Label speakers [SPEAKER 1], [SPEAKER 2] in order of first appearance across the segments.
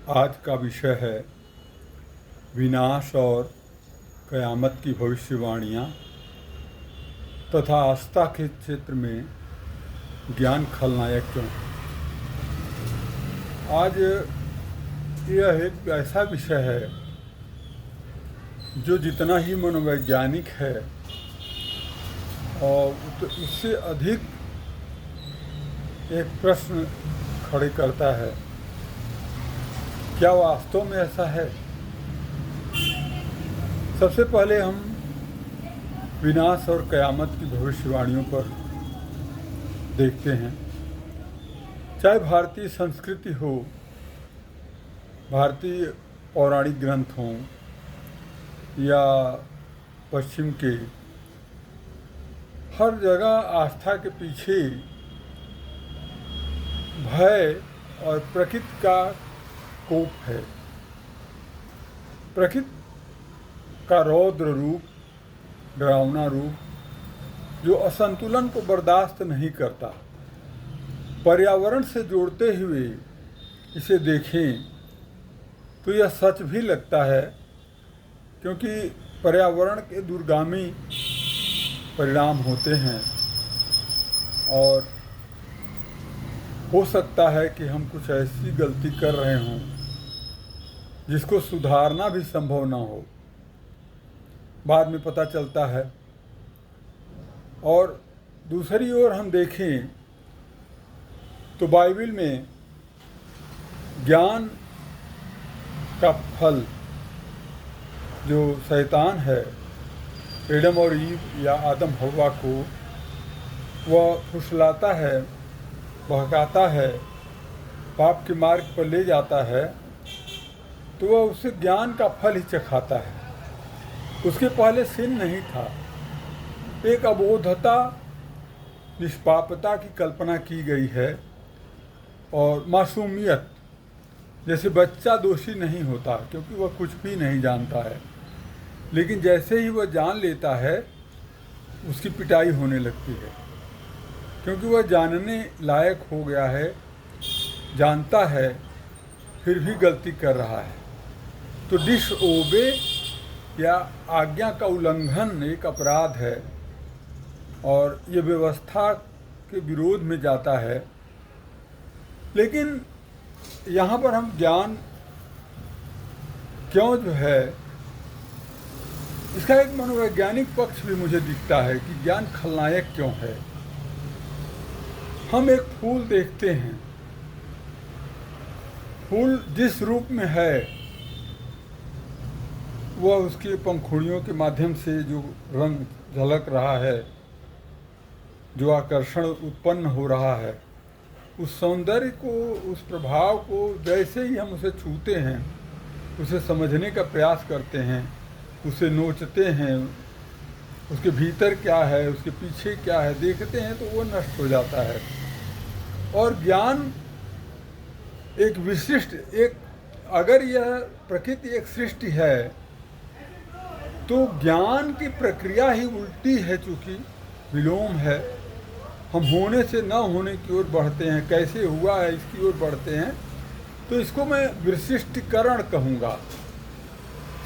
[SPEAKER 1] आज का विषय है विनाश और क़यामत की भविष्यवाणियाँ तथा आस्था के क्षेत्र में ज्ञान खलनायक क्यों है। आज यह एक ऐसा विषय है जो जितना ही मनोवैज्ञानिक है और उससे अधिक एक प्रश्न खड़े करता है, क्या वास्तव में ऐसा है। सबसे पहले हम विनाश और क़यामत की भविष्यवाणियों पर देखते हैं। चाहे भारतीय संस्कृति हो, भारतीय पौराणिक ग्रंथ हों या पश्चिम के, हर जगह आस्था के पीछे भय और प्रकृति का कोप है। प्रकृति का रौद्र रूप, डरावना रूप जो असंतुलन को बर्दाश्त नहीं करता। पर्यावरण से जोड़ते हुए इसे देखें तो यह सच भी लगता है, क्योंकि पर्यावरण के दूरगामी परिणाम होते हैं और हो सकता है कि हम कुछ ऐसी गलती कर रहे हों जिसको सुधारना भी संभव ना हो, बाद में पता चलता है। और दूसरी ओर हम देखें तो बाइबल में ज्ञान का फल जो शैतान है, एडम और ईव या आदम हव्वा को वह फुसलाता है, बहकाता है, पाप के मार्ग पर ले जाता है, तो वह उसे ज्ञान का फल ही चखाता है। उसके पहले सिन नहीं था। एक अबोधता, निष्पापता की कल्पना की गई है और मासूमियत, जैसे बच्चा दोषी नहीं होता क्योंकि वह कुछ भी नहीं जानता है, लेकिन जैसे ही वह जान लेता है उसकी पिटाई होने लगती है, क्योंकि वह जानने लायक हो गया है, जानता है, फिर भी गलती कर रहा है। तो डिसओबे या आज्ञा का उल्लंघन एक अपराध है और ये व्यवस्था के विरोध में जाता है। लेकिन यहाँ पर हम ज्ञान क्यों जो है, इसका एक मनोवैज्ञानिक पक्ष भी मुझे दिखता है कि ज्ञान खलनायक क्यों है। हम एक फूल देखते हैं, फूल जिस रूप में है वह उसकी पंखुड़ियों के माध्यम से जो रंग झलक रहा है, जो आकर्षण उत्पन्न हो रहा है, उस सौंदर्य को, उस प्रभाव को जैसे ही हम उसे छूते हैं, उसे समझने का प्रयास करते हैं, उसे नोचते हैं, उसके भीतर क्या है, उसके पीछे क्या है देखते हैं, तो वो नष्ट हो जाता है। और ज्ञान एक विशिष्ट, अगर यह प्रकृति एक सृष्टि है तो ज्ञान की प्रक्रिया ही उल्टी है, चूँकि विलोम है। हम होने से न होने की ओर बढ़ते हैं, कैसे हुआ है इसकी ओर बढ़ते हैं। तो इसको मैं विशिष्टीकरण कहूँगा,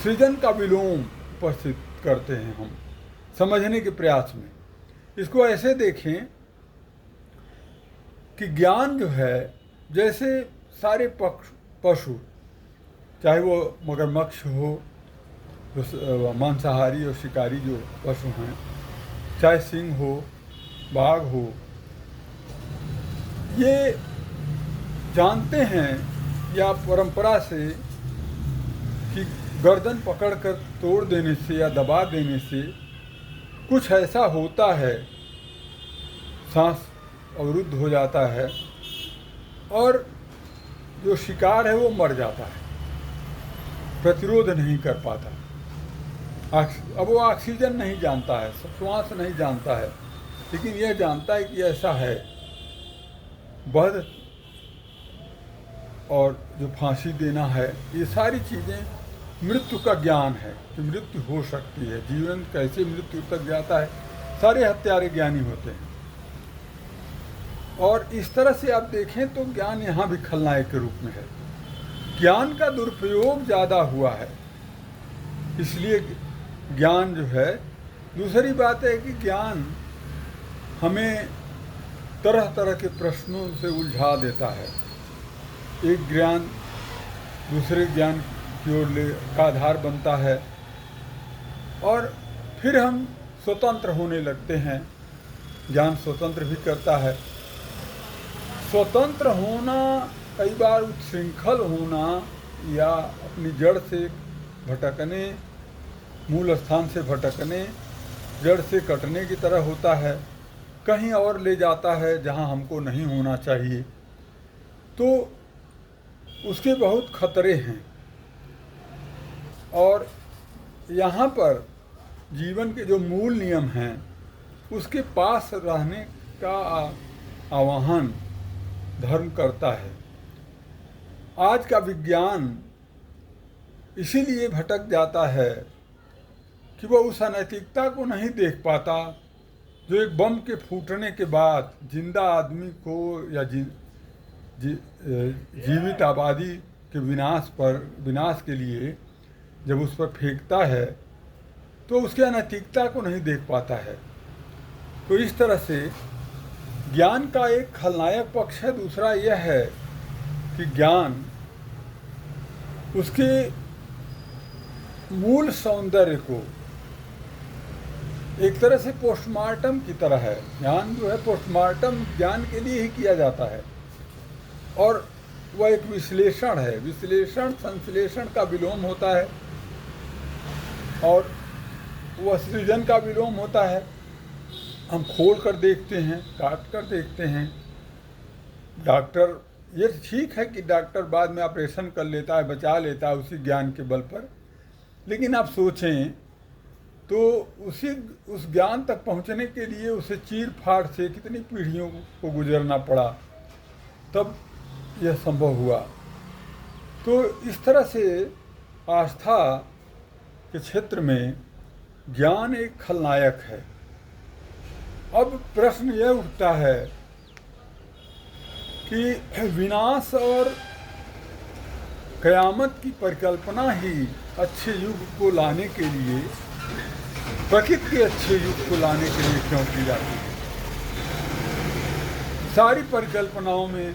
[SPEAKER 1] सृजन का विलोम उपस्थित करते हैं हम समझने के प्रयास में। इसको ऐसे देखें कि ज्ञान जो है, जैसे सारे पशु, चाहे वो मगरमच्छ हो, जो मांसाहारी और शिकारी जो पशु हैं, चाहे सिंह हो, बाघ हो, ये जानते हैं या परंपरा से कि गर्दन पकड़कर तोड़ देने से या दबा देने से कुछ ऐसा होता है, सांस अवरुद्ध हो जाता है और जो शिकार है वो मर जाता है, प्रतिरोध नहीं कर पाता। अब वो ऑक्सीजन नहीं जानता है, श्वास नहीं जानता है, लेकिन यह जानता है कि ऐसा है। वध और जो फांसी देना है, ये सारी चीज़ें मृत्यु का ज्ञान है कि मृत्यु हो सकती है, जीवन कैसे मृत्यु तक जाता है, सारे हत्यारे ज्ञानी होते हैं। और इस तरह से आप देखें तो ज्ञान यहाँ भी खलनायक के रूप में है। ज्ञान का दुरुपयोग ज़्यादा हुआ है, इसलिए ज्ञान जो है। दूसरी बात है कि ज्ञान हमें तरह तरह के प्रश्नों से उलझा देता है। एक ज्ञान दूसरे ज्ञान की ओर का आधार बनता है और फिर हम स्वतंत्र होने लगते हैं। ज्ञान स्वतंत्र भी करता है। स्वतंत्र होना, कई बार उच्छृंखल होना या अपनी जड़ से भटकने, मूल स्थान से भटकने, जड़ से कटने की तरह होता है, कहीं और ले जाता है जहां हमको नहीं होना चाहिए। तो उसके बहुत खतरे हैं और यहाँ पर जीवन के जो मूल नियम हैं उसके पास रहने का आह्वान धर्म करता है। आज का विज्ञान इसीलिए भटक जाता है कि वह उस अनैतिकता को नहीं देख पाता जो एक बम के फूटने के बाद जिंदा आदमी को या जीवित आबादी के विनाश के लिए जब उस पर फेंकता है तो उसके अनैतिकता को नहीं देख पाता है। तो इस तरह से ज्ञान का एक खलनायक पक्ष है। दूसरा यह है कि ज्ञान उसके मूल सौंदर्य को एक तरह से पोस्टमार्टम की तरह है। ज्ञान जो है पोस्टमार्टम ज्ञान के लिए ही किया जाता है और वह एक विश्लेषण है। विश्लेषण संश्लेषण का विलोम होता है और वह सृजन का विलोम होता है। हम खोल कर देखते हैं, काट कर देखते हैं। डॉक्टर, ये ठीक है कि डॉक्टर बाद में ऑपरेशन कर लेता है, बचा लेता है उसी ज्ञान के बल पर, लेकिन आप सोचें तो उस ज्ञान तक पहुंचने के लिए उसे चीर फाड़ से कितनी पीढ़ियों को गुजरना पड़ा, तब यह संभव हुआ। तो इस तरह से आस्था के क्षेत्र में ज्ञान एक खलनायक है। अब प्रश्न यह उठता है कि विनाश और कयामत की परिकल्पना ही अच्छे युग को लाने के लिए, प्रकृति के अच्छे युग को लाने के लिए क्यों की जाती है? सारी परिकल्पनाओं में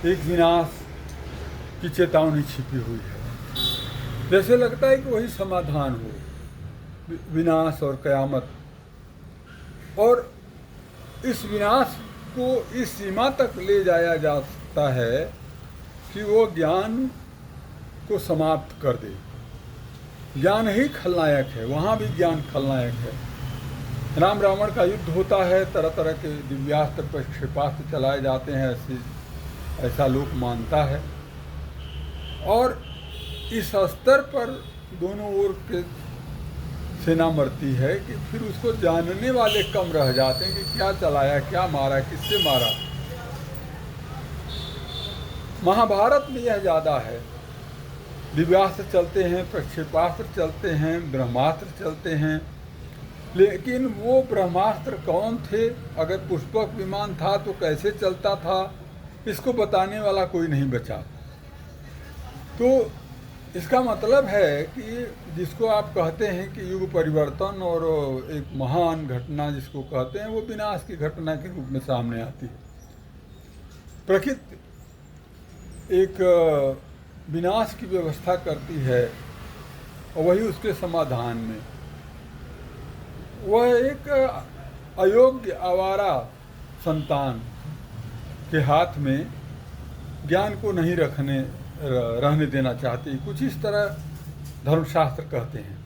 [SPEAKER 1] एक विनाश की चेतावनी छिपी हुई है। जैसे लगता है कि वही समाधान हो, विनाश और कयामत। और इस विनाश को इस सीमा तक ले जाया जा सकता है कि वो ज्ञान को समाप्त कर दे। ज्ञान ही खलनायक है, वहाँ भी ज्ञान खलनायक है। राम रावण का युद्ध होता है, तरह तरह के दिव्यास्त्र प्रक्षेपास्त्र चलाए जाते हैं, ऐसा लोग मानता है। और इस स्तर पर दोनों ओर के सेना मरती है कि फिर उसको जानने वाले कम रह जाते हैं कि क्या चलाया, क्या मारा, किससे मारा। महाभारत में यह ज़्यादा है। दिव्यास्त्र चलते हैं, प्रक्षेपास्त्र चलते हैं, ब्रह्मास्त्र चलते हैं, लेकिन वो ब्रह्मास्त्र कौन थे, अगर पुष्पक विमान था तो कैसे चलता था, इसको बताने वाला कोई नहीं बचा। तो इसका मतलब है कि जिसको आप कहते हैं कि युग परिवर्तन और एक महान घटना जिसको कहते हैं, वो विनाश की घटना के रूप में सामने आती है। प्रकृति एक विनाश की व्यवस्था करती है और वही उसके समाधान में। वह एक अयोग्य आवारा संतान के हाथ में ज्ञान को नहीं रहने देना चाहती। कुछ इस तरह धर्मशास्त्र कहते हैं।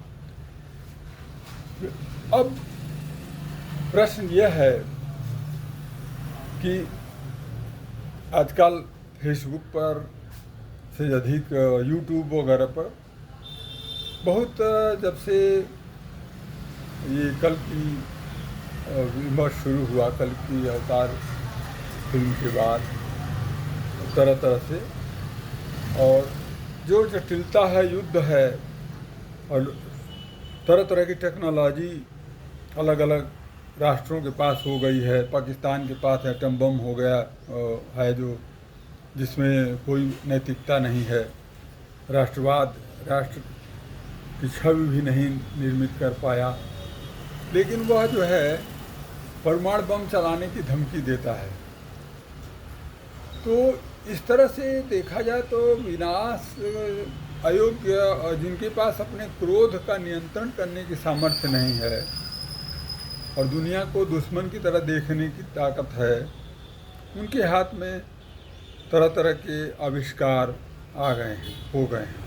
[SPEAKER 1] अब प्रश्न यह है कि आजकल फेसबुक पर से अधिक यूट्यूब वगैरह पर बहुत, जब से ये कल की विमर्श शुरू हुआ, कल की अवतार फिल्म के बाद, तरह तरह से, और जो जटिलता है, युद्ध है, और तरह तरह की टेक्नोलॉजी अलग अलग राष्ट्रों के पास हो गई है। पाकिस्तान के पास एटम बम हो गया है जो जिसमें कोई नैतिकता नहीं है। राष्ट्रवाद, राष्ट्र की छवि भी नहीं निर्मित कर पाया, लेकिन वह जो है परमाणु बम चलाने की धमकी देता है। तो इस तरह से देखा जाए तो विनाश अयोग्य और जिनके पास अपने क्रोध का नियंत्रण करने की सामर्थ्य नहीं है और दुनिया को दुश्मन की तरह देखने की ताकत है, उनके हाथ में तरह तरह के आविष्कार आ गए हैं, हो गए हैं।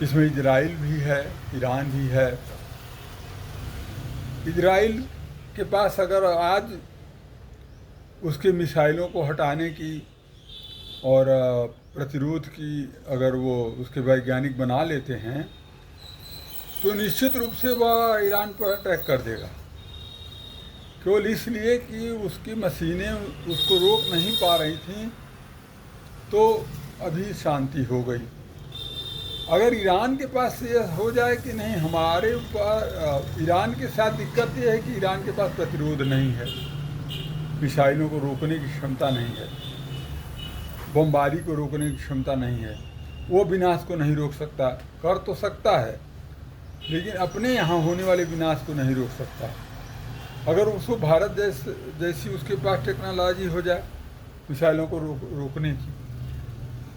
[SPEAKER 1] इसमें इजराइल भी है, ईरान भी है। इजराइल के पास अगर आज उसके मिसाइलों को हटाने की और प्रतिरोध की अगर वो उसके वैज्ञानिक बना लेते हैं तो निश्चित रूप से वह ईरान पर अटैक कर देगा, केवल इसलिए कि उसकी मशीनें उसको रोक नहीं पा रही थीं, तो अभी शांति हो गई। अगर ईरान के पास ये हो जाए कि नहीं, हमारे ऊपर ईरान के साथ दिक्कत ये है कि ईरान के पास प्रतिरोध नहीं है, मिसाइलों को रोकने की क्षमता नहीं है, बमबारी को रोकने की क्षमता नहीं है, वो विनाश को नहीं रोक सकता। कर तो सकता है लेकिन अपने यहाँ होने वाले विनाश को नहीं रोक सकता। अगर उसको भारत जैसी उसके पास टेक्नोलॉजी हो जाए मिसाइलों को रोकने की,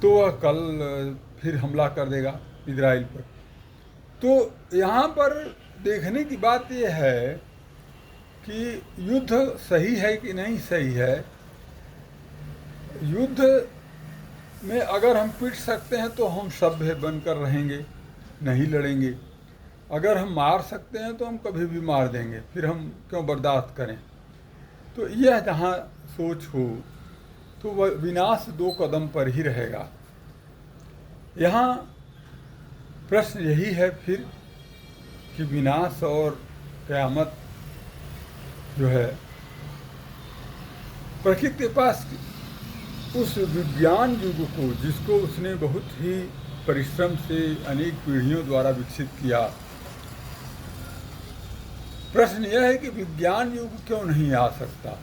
[SPEAKER 1] तो वह कल फिर हमला कर देगा इजराइल पर। तो यहाँ पर देखने की बात यह है कि युद्ध सही है कि नहीं सही है। युद्ध में अगर हम पिट सकते हैं तो हम सभ्य बनकर रहेंगे, नहीं लड़ेंगे। अगर हम मार सकते हैं तो हम कभी भी मार देंगे, फिर हम क्यों बर्दाश्त करें। तो यह जहाँ सोच हो तो वह विनाश 2 कदम पर ही रहेगा। यहाँ प्रश्न यही है फिर कि विनाश और क़यामत जो है, प्रकृति के पास उस विज्ञान युग को जिसको उसने बहुत ही परिश्रम से अनेक पीढ़ियों द्वारा विकसित किया, प्रश्न यह है कि विज्ञान युग क्यों नहीं आ सकता।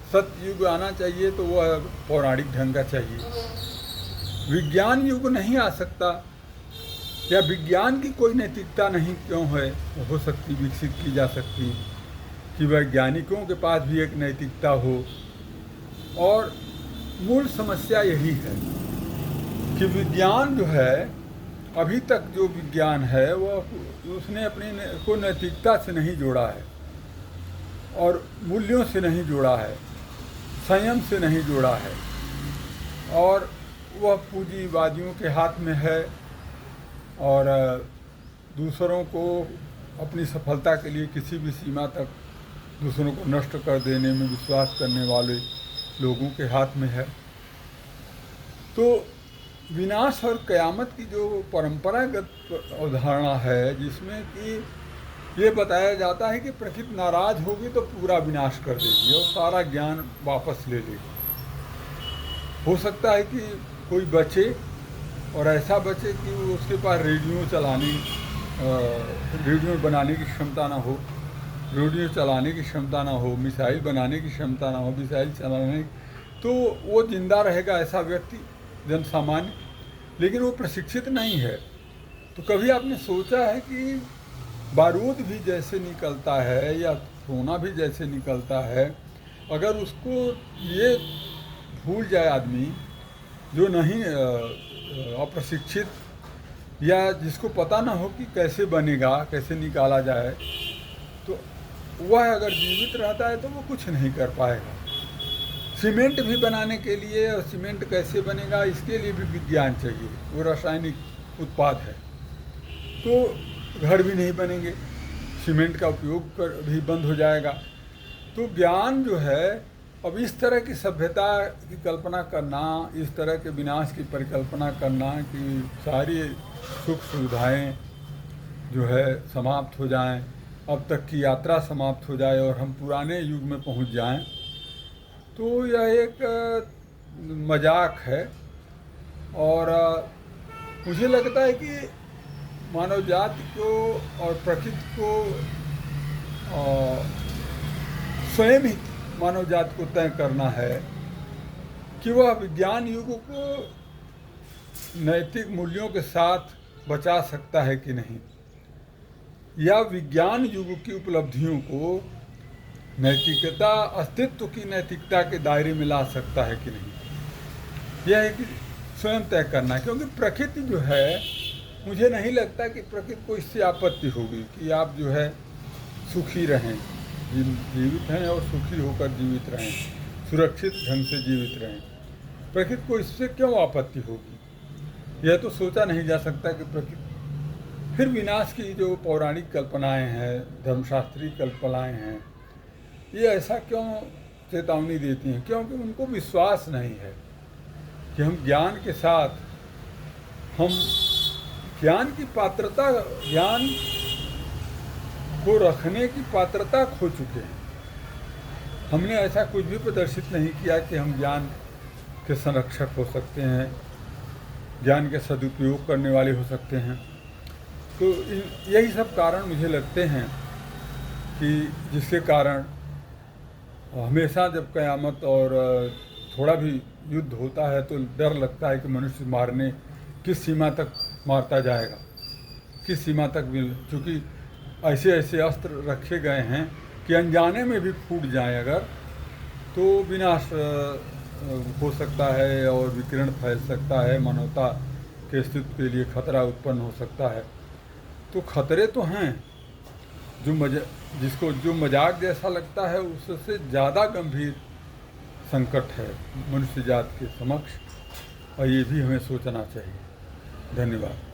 [SPEAKER 1] सत्य युग आना चाहिए तो वह पौराणिक ढंग का चाहिए। विज्ञान युग नहीं आ सकता, या विज्ञान की कोई नैतिकता नहीं क्यों है हो सकती, विकसित की जा सकती, कि वैज्ञानिकों के पास भी एक नैतिकता हो। और मूल समस्या यही है कि विज्ञान जो है, अभी तक जो विज्ञान है वह उसने अपनी को नैतिकता से नहीं जोड़ा है और मूल्यों से नहीं जोड़ा है, संयम से नहीं जोड़ा है, और वह पूंजीवादियों के हाथ में है और दूसरों को अपनी सफलता के लिए किसी भी सीमा तक दूसरों को नष्ट कर देने में विश्वास करने वाले लोगों के हाथ में है। तो विनाश और क़यामत की जो परंपरागत अवधारणा है, जिसमें कि ये बताया जाता है कि प्रकृति नाराज़ होगी तो पूरा विनाश कर देगी और सारा ज्ञान वापस ले लेगी। हो सकता है कि कोई बचे और ऐसा बचे कि उसके पास रेडियो चलाने, रेडियो बनाने की क्षमता ना हो, रेडियो चलाने की क्षमता ना हो, मिसाइल बनाने की क्षमता ना हो, मिसाइल चलाने, तो वो जिंदा रहेगा ऐसा व्यक्ति, जन सामान्य, लेकिन वो प्रशिक्षित नहीं है। तो कभी आपने सोचा है कि बारूद भी जैसे निकलता है या सोना भी जैसे निकलता है, अगर उसको ये भूल जाए आदमी जो नहीं अप्रशिक्षित, या जिसको पता ना हो कि कैसे बनेगा, कैसे निकाला जाए, तो वह अगर जीवित रहता है तो वो कुछ नहीं कर पाएगा। सीमेंट भी बनाने के लिए, और सीमेंट कैसे बनेगा इसके लिए भी विज्ञान चाहिए, वो रासायनिक उत्पाद है। तो घर भी नहीं बनेंगे, सीमेंट का उपयोग कर भी बंद हो जाएगा। तो ज्ञान जो है, अब इस तरह की सभ्यता की कल्पना करना, इस तरह के विनाश की परिकल्पना करना कि सारी सुख सुविधाएं जो है समाप्त हो जाएं, अब तक की यात्रा समाप्त हो जाए और हम पुराने युग में पहुंच जाएं, तो यह एक मजाक है। और मुझे लगता है कि मानव जाति को और प्रकृति को स्वयं ही मानव जाति को तय करना है कि वह विज्ञान युग को नैतिक मूल्यों के साथ बचा सकता है कि नहीं, या विज्ञान युग की उपलब्धियों को नैतिकता, अस्तित्व की नैतिकता के दायरे में ला सकता है कि नहीं, यह है कि स्वयं तय करना है। क्योंकि प्रकृति जो है, मुझे नहीं लगता कि प्रकृति को इससे आपत्ति होगी कि आप जो है सुखी रहें, जीवित हैं और सुखी होकर जीवित रहें, सुरक्षित ढंग से जीवित रहें। प्रकृति को इससे क्यों आपत्ति होगी? यह तो सोचा नहीं जा सकता कि प्रकृति फिर विनाश की जो पौराणिक कल्पनाएं हैं, धर्मशास्त्री कल्पनाएं हैं, ये ऐसा क्यों चेतावनी देती हैं? क्योंकि उनको विश्वास नहीं है कि हम ज्ञान के साथ, हम ज्ञान की पात्रता, ज्ञान को रखने की पात्रता खो चुके हैं। हमने ऐसा कुछ भी प्रदर्शित नहीं किया कि हम ज्ञान के संरक्षक हो सकते हैं, ज्ञान के सदुपयोग करने वाले हो सकते हैं। तो यही सब कारण मुझे लगते हैं कि जिसके कारण हमेशा जब क़यामत और थोड़ा भी युद्ध होता है तो डर लगता है कि मनुष्य मारने किस सीमा तक मारता जाएगा, किस सीमा तक भी, क्योंकि ऐसे ऐसे अस्त्र रखे गए हैं कि अनजाने में भी फूट जाए अगर, तो विनाश हो सकता है और विकिरण फैल सकता है, मानवता के अस्तित्व के लिए खतरा उत्पन्न हो सकता है। तो खतरे तो हैं, जिसको जो मजाक जैसा लगता है उससे ज़्यादा गंभीर संकट है मनुष्य जात के समक्ष, और ये भी हमें सोचना चाहिए। धन्यवाद।